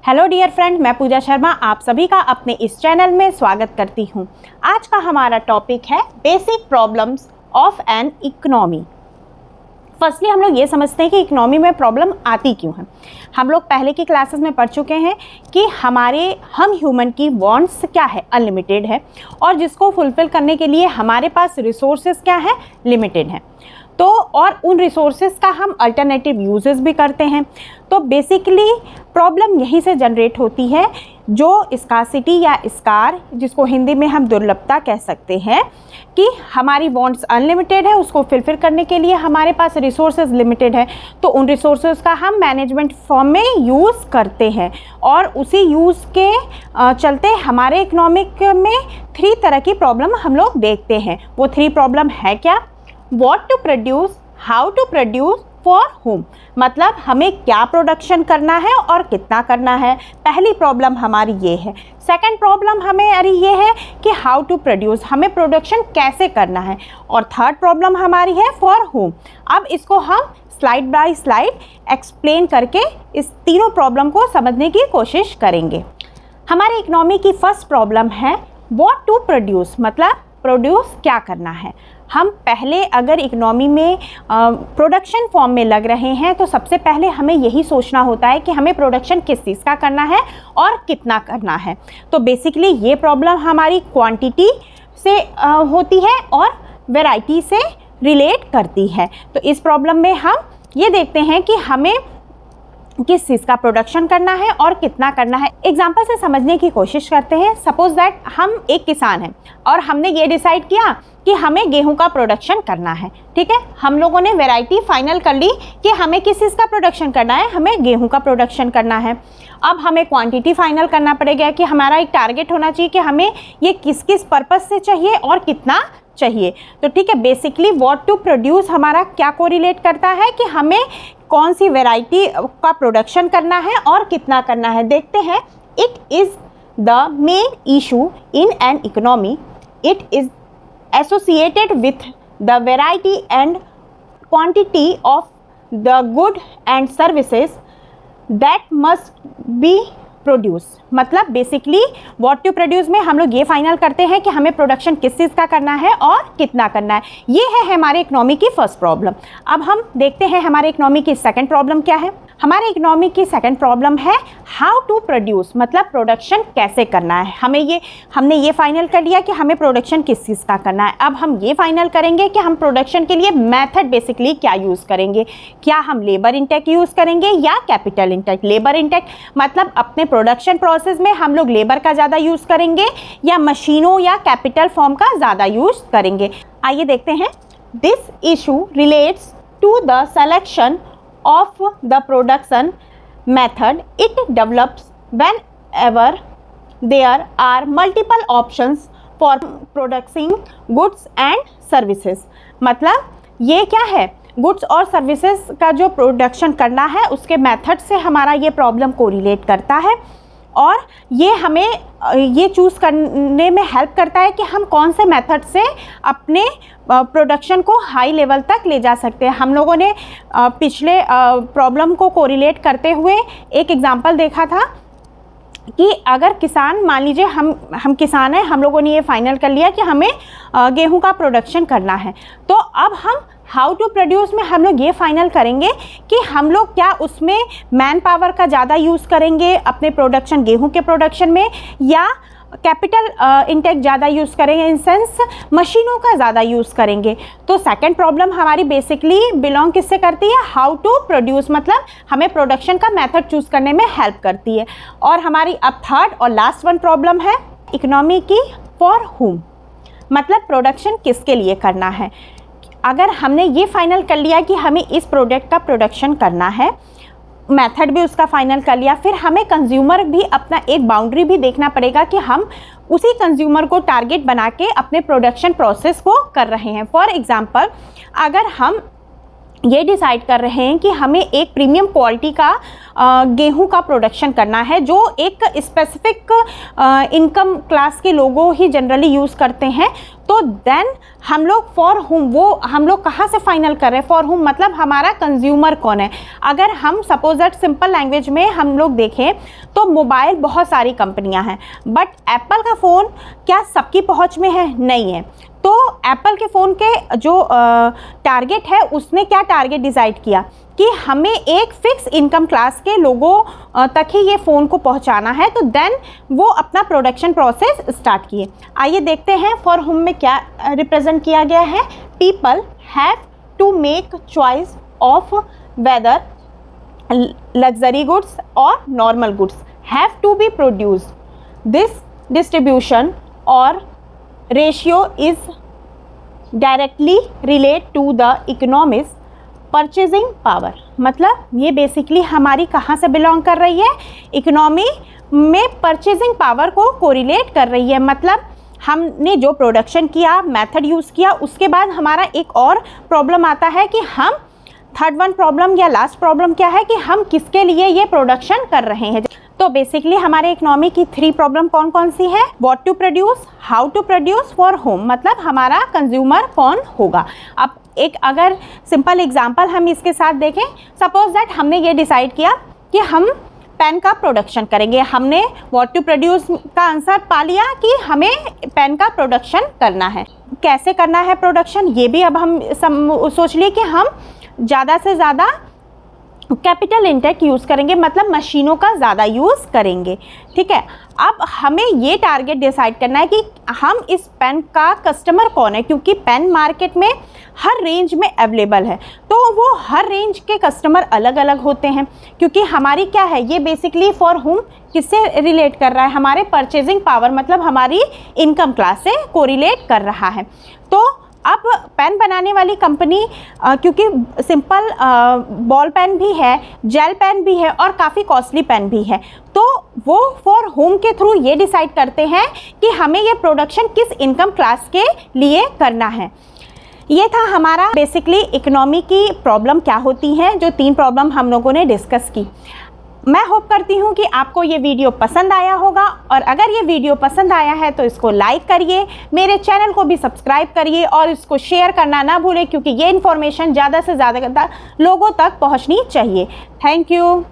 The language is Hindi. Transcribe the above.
हेलो डियर फ्रेंड, मैं पूजा शर्मा आप सभी का अपने इस चैनल में स्वागत करती हूँ। आज का हमारा टॉपिक है basic problems of an economy. Firstly हम लोग ये समझते हैं कि इकोनॉमी में प्रॉब्लम आती क्यों है। हम लोग पहले की क्लासेस में पढ़ चुके हैं कि हम ह्यूमन की वांट्स क्या है, अनलिमिटेड है, और जिसको फुलफ़िल करने के लिए हमारे पास रिसोर्सेज क्या है, लिमिटेड है। तो और उन रिसोर्सेज का हम अल्टरनेटिव यूजेस भी करते हैं। तो बेसिकली प्रॉब्लम यहीं से जनरेट होती है, जो स्कार्सिटी या स्कार, जिसको हिंदी में हम दुर्लभता कह सकते हैं, कि हमारी वांट्स अनलिमिटेड है, उसको फुलफिल करने के लिए हमारे पास रिसोर्सेज लिमिटेड है। तो उन रिसोर्सेज का हम मैनेजमेंट फॉर्म में यूज़ करते हैं, और उसी यूज़ के चलते हमारे इकोनॉमिक में 3 तरह की प्रॉब्लम हम लोग देखते हैं। वो 3 प्रॉब्लम है क्या? What to produce, how to produce, for whom, मतलब हमें क्या प्रोडक्शन करना है और कितना करना है। पहली प्रॉब्लम हमारी ये है। सेकंड प्रॉब्लम हमें ये है कि हाउ टू प्रोड्यूस, हमें प्रोडक्शन कैसे करना है। और थर्ड प्रॉब्लम हमारी है फॉर whom। अब इसको हम स्लाइड बाय स्लाइड एक्सप्लेन करके इस तीनों प्रॉब्लम को समझने की कोशिश करेंगे। हमारी इकोनॉमी की फर्स्ट प्रॉब्लम है व्हाट टू प्रोड्यूस, मतलब प्रोड्यूस क्या करना है। हम पहले अगर इकोनॉमी में प्रोडक्शन फॉर्म में लग रहे हैं तो सबसे पहले हमें यही सोचना होता है कि हमें प्रोडक्शन किस चीज़ का करना है और कितना करना है। तो बेसिकली ये प्रॉब्लम हमारी क्वांटिटी से होती है और वैरायटी से रिलेट करती है। तो इस प्रॉब्लम में हम ये देखते हैं कि हमें किस चीज़ का प्रोडक्शन करना है और कितना करना है। एग्जाम्पल से समझने की कोशिश करते हैं। सपोज दैट हम एक किसान हैं और हमने ये डिसाइड किया कि हमें गेहूं का प्रोडक्शन करना है। ठीक है, हम लोगों ने वैरायटी फाइनल कर ली कि हमें किस चीज़ का प्रोडक्शन करना है, हमें गेहूं का प्रोडक्शन करना है। अब हमें क्वांटिटी फाइनल करना पड़ेगा कि हमारा एक टारगेट होना चाहिए कि हमें ये किस किस पर्पज़ से चाहिए और कितना चाहिए। तो ठीक है, बेसिकली व्हाट टू प्रोड्यूस हमारा क्या कोरिलेट करता है कि हमें कौन सी वैरायटी का प्रोडक्शन करना है और कितना करना है। देखते हैं, it is the main issue in an economy. It is associated with the variety and quantity of the good and services that must be produce. मतलब बेसिकली व्हाट टू प्रोड्यूस में हम लोग ये फाइनल करते हैं कि हमें प्रोडक्शन किस चीज़ का करना है और कितना करना है। ये है हमारे इकोनॉमी की फर्स्ट प्रॉब्लम। अब हम देखते हैं हमारे इकोनॉमी की सेकंड प्रॉब्लम क्या है। हमारे इकोनॉमी की सेकंड प्रॉब्लम है हाउ टू प्रोड्यूस, मतलब प्रोडक्शन कैसे करना है। हमने ये फाइनल कर लिया कि हमें प्रोडक्शन किस चीज़ का करना है। अब हम ये फाइनल करेंगे कि हम प्रोडक्शन के लिए मेथड बेसिकली क्या यूज़ करेंगे। क्या हम लेबर इंटेक यूज़ करेंगे या कैपिटल इंटेक। लेबर इंटेक मतलब अपने प्रोडक्शन प्रोसेस में हम लोग लेबर का ज़्यादा यूज़ करेंगे या मशीनों या कैपिटल फॉर्म का ज़्यादा यूज़ करेंगे। आइए देखते हैं। This issue relates to the selection of the production method. It develops whenever there are multiple options for producing goods and services. मतलब ये क्या है, गुड्स और सर्विसेज का जो प्रोडक्शन करना है उसके मेथड से हमारा ये प्रॉब्लम को रिलेट करता है, और ये हमें ये चूज़ करने में हेल्प करता है कि हम कौन से मेथड से अपने प्रोडक्शन को हाई लेवल तक ले जा सकते हैं। हम लोगों ने पिछले प्रॉब्लम को कोरिलेट करते हुए एक एग्जांपल देखा था कि अगर किसान, मान लीजिए हम किसान हैं, हम लोगों ने ये फाइनल कर लिया कि हमें गेहूं का प्रोडक्शन करना है। तो अब हम हाउ टू प्रोड्यूस में हम लोग ये फाइनल करेंगे कि हम लोग क्या उसमें मैन पावर का ज़्यादा यूज़ करेंगे अपने प्रोडक्शन, गेहूं के प्रोडक्शन में, या कैपिटल इंटेक ज़्यादा यूज़ करेंगे, इन सेंस मशीनों का ज़्यादा यूज़ करेंगे। तो सेकंड प्रॉब्लम हमारी बेसिकली बिलोंग किससे करती है, हाउ टू प्रोड्यूस, मतलब हमें प्रोडक्शन का मेथड चूज़ करने में हेल्प करती है। और हमारी अब थर्ड और लास्ट वन प्रॉब्लम है इकोनॉमी की फॉर whom, मतलब प्रोडक्शन किसके लिए करना है। अगर हमने ये फाइनल कर लिया कि हमें इस प्रोडक्ट का प्रोडक्शन करना है, मेथड भी उसका फाइनल कर लिया, फिर हमें कंज्यूमर भी अपना एक बाउंड्री भी देखना पड़ेगा कि हम उसी कंज्यूमर को टारगेट बना के अपने प्रोडक्शन प्रोसेस को कर रहे हैं। फॉर एग्जांपल, अगर हम ये डिसाइड कर रहे हैं कि हमें एक प्रीमियम क्वालिटी का गेहूं का प्रोडक्शन करना है जो एक स्पेसिफिक इनकम क्लास के लोगों ही जनरली यूज़ करते हैं, तो देन हम लोग फॉर हुम, वो हम लोग कहाँ से फाइनल कर रहे हैं? फॉर हुम मतलब हमारा कंज्यूमर कौन है। अगर हम सपोज दैट सिंपल लैंग्वेज में हम लोग देखें तो मोबाइल बहुत सारी कंपनियां हैं, बट एप्पल का फ़ोन क्या सबकी पहुंच में है? नहीं है। तो एप्पल के फ़ोन के जो टारगेट है, उसने क्या टारगेट डिसाइड किया कि हमें एक फिक्स इनकम क्लास के लोगों तक ही ये फ़ोन को पहुंचाना है। तो देन वो अपना प्रोडक्शन प्रोसेस स्टार्ट किए। आइए देखते हैं फॉर हुम में क्या रिप्रेजेंट किया गया है। People have to make choice of whether luxury goods or normal goods have to be produced. This distribution or ratio is directly related to the economy's purchasing power. मतलब ये बेसिकली हमारी कहाँ से बिलोंग कर रही है? इकोनॉमी में परचेजिंग पावर को कोरिलेट कर रही है। मतलब हमने जो प्रोडक्शन किया, मेथड यूज़ किया, उसके बाद हमारा एक और प्रॉब्लम आता है कि हम थर्ड वन प्रॉब्लम या लास्ट प्रॉब्लम क्या है कि हम किसके लिए ये प्रोडक्शन कर रहे हैं। तो बेसिकली हमारे इकोनॉमी की 3 प्रॉब्लम कौन कौन सी है? What to produce, how to produce, for whom, मतलब हमारा कंज्यूमर कौन होगा। अब एक अगर सिंपल एग्जांपल हम इसके साथ देखें, सपोज दैट हमने ये डिसाइड किया कि हम पेन का प्रोडक्शन करेंगे। हमने व्हाट टू प्रोड्यूस का आंसर पा लिया कि हमें पेन का प्रोडक्शन करना है। कैसे करना है प्रोडक्शन, ये भी अब हम सोच लिए कि हम ज़्यादा से ज़्यादा कैपिटल इंटेक यूज़ करेंगे, मतलब मशीनों का ज़्यादा यूज़ करेंगे। ठीक है, अब हमें ये टारगेट डिसाइड करना है कि हम इस पेन का कस्टमर कौन है, क्योंकि पेन मार्केट में हर रेंज में अवेलेबल है। तो वो हर रेंज के कस्टमर अलग अलग होते हैं, क्योंकि हमारी क्या है, ये बेसिकली फॉर हुम किससे रिलेट कर रहा है? हमारे परचेजिंग पावर, मतलब हमारी इनकम क्लास से कोरिलेट कर रहा है। तो अब पेन बनाने वाली कंपनी क्योंकि सिंपल बॉल पेन भी है, जेल पेन भी है और काफ़ी कॉस्टली पेन भी है, तो वो फॉर होम के थ्रू ये डिसाइड करते हैं कि हमें ये प्रोडक्शन किस इनकम क्लास के लिए करना है। ये था हमारा बेसिकली इकोनॉमी की प्रॉब्लम क्या होती हैं, जो 3 प्रॉब्लम हम लोगों ने डिस्कस की। मैं होप करती हूँ कि आपको ये वीडियो पसंद आया होगा, और अगर ये वीडियो पसंद आया है तो इसको लाइक करिए, मेरे चैनल को भी सब्सक्राइब करिए और इसको शेयर करना ना भूलें, क्योंकि ये इन्फॉर्मेशन ज़्यादा से ज़्यादा लोगों तक पहुँचनी चाहिए। Thank you.